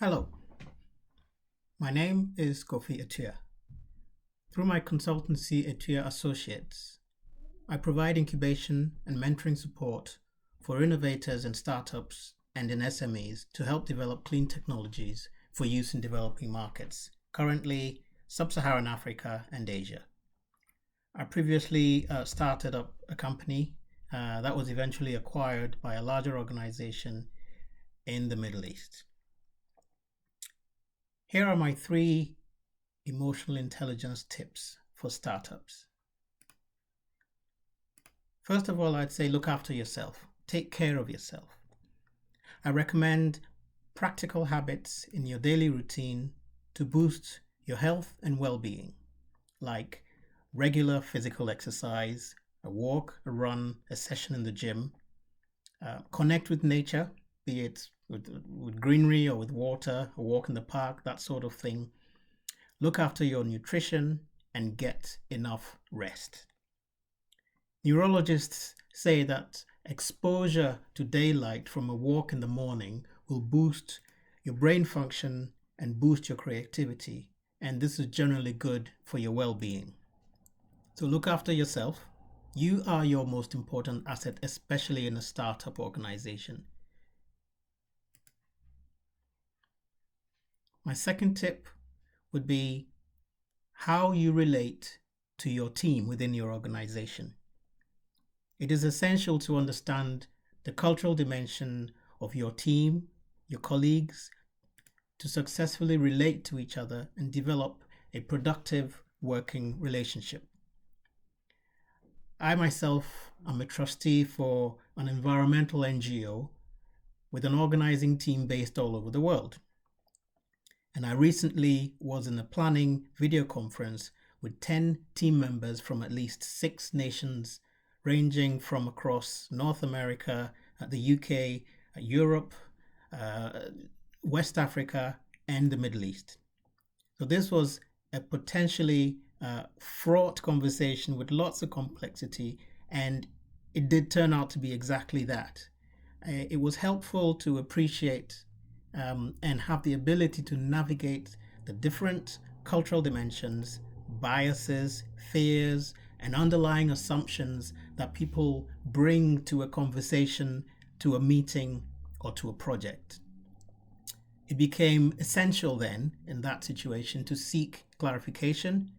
Hello, my name is Kofi. Through my consultancy Etuya Associates, I provide incubation and mentoring support for innovators and startups and in SMEs to help develop clean technologies for use in developing markets, currently Sub-Saharan Africa and Asia. I previously started up a company that was eventually acquired by a larger organization in the Middle East. Here are my 3 emotional intelligence tips for startups. First of all, I'd say look after yourself. Take care of yourself. I recommend practical habits in your daily routine to boost your health and well-being, like regular physical exercise, a walk, a run, a session in the gym. Connect with nature, be it with greenery or with water, a walk in the park, that sort of thing. Look after your nutrition and get enough rest. Neurologists say that exposure to daylight from a walk in the morning will boost your brain function and boost your creativity, and this is generally good for your well-being. So look after yourself. You are your most important asset, especially in a startup organization. My second tip would be how you relate to your team within your organization. It is essential to understand the cultural dimension of your team, your colleagues, to successfully relate to each other and develop a productive working relationship. I myself am a trustee for an environmental NGO with an organizing team based all over the world. And I recently was in a planning video conference with 10 team members from at least 6 nations, ranging from across North America, the UK, Europe, West Africa, and the Middle East. So this was a potentially fraught conversation with lots of complexity, and it did turn out to be exactly that. It was helpful to appreciate and have the ability to navigate the different cultural dimensions, biases, fears, and underlying assumptions that people bring to a conversation, to a meeting, or to a project. It became essential then, in that situation, to seek clarification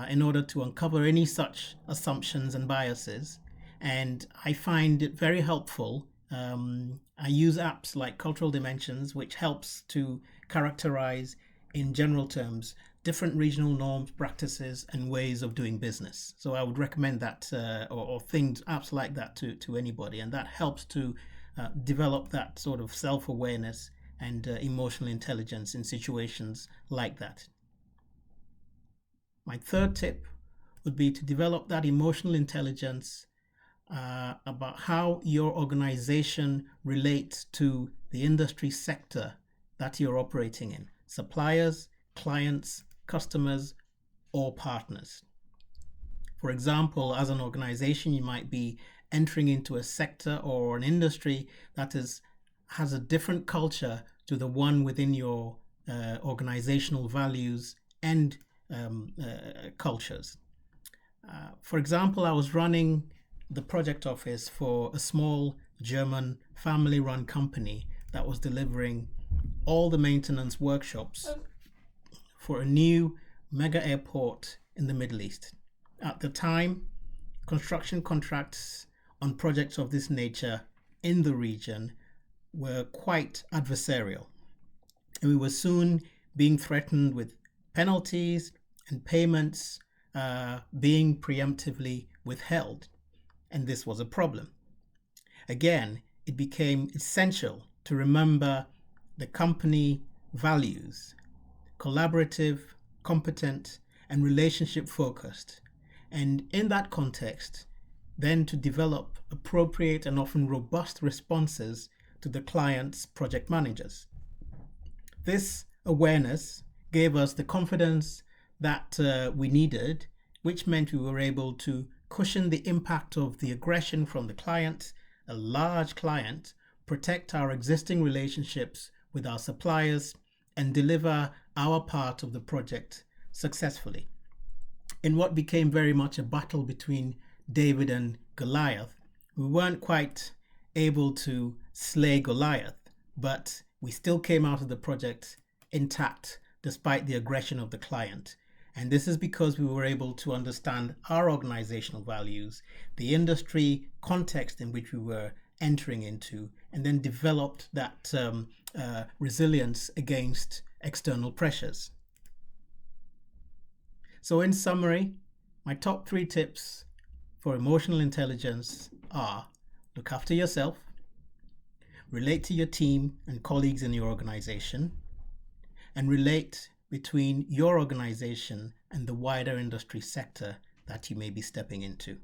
in order to uncover any such assumptions and biases. And I find it very helpful. I use apps like Cultural Dimensions, which helps to characterize, in general terms, different regional norms, practices, and ways of doing business. So I would recommend that or things, apps like that to anybody. And that helps to develop that sort of self-awareness and emotional intelligence in situations like that. My third tip would be to develop that emotional intelligence about how your organization relates to the industry sector that you're operating in, suppliers, clients, customers, or partners. For example, as an organization, you might be entering into a sector or an industry that has a different culture to the one within your organizational values and cultures. For example, I was running the project office for a small German family-run company that was delivering all the maintenance workshops for a new mega airport in the Middle East. At the time, construction contracts on projects of this nature in the region were quite adversarial. And we were soon being threatened with penalties and payments being preemptively withheld. And this was a problem. Again, it became essential to remember the company values: collaborative, competent, and relationship focused. And in that context, then to develop appropriate and often robust responses to the client's project managers. This awareness gave us the confidence that we needed, which meant we were able to cushion the impact of the aggression from the client, a large client, protect our existing relationships with our suppliers, and deliver our part of the project successfully. In what became very much a battle between David and Goliath, we weren't quite able to slay Goliath, but we still came out of the project intact despite the aggression of the client. And this is because we were able to understand our organizational values, the industry context in which we were entering into, and then developed that resilience against external pressures. So in summary, my top 3 tips for emotional intelligence are: look after yourself, relate to your team and colleagues in your organization, and relate between your organization and the wider industry sector that you may be stepping into.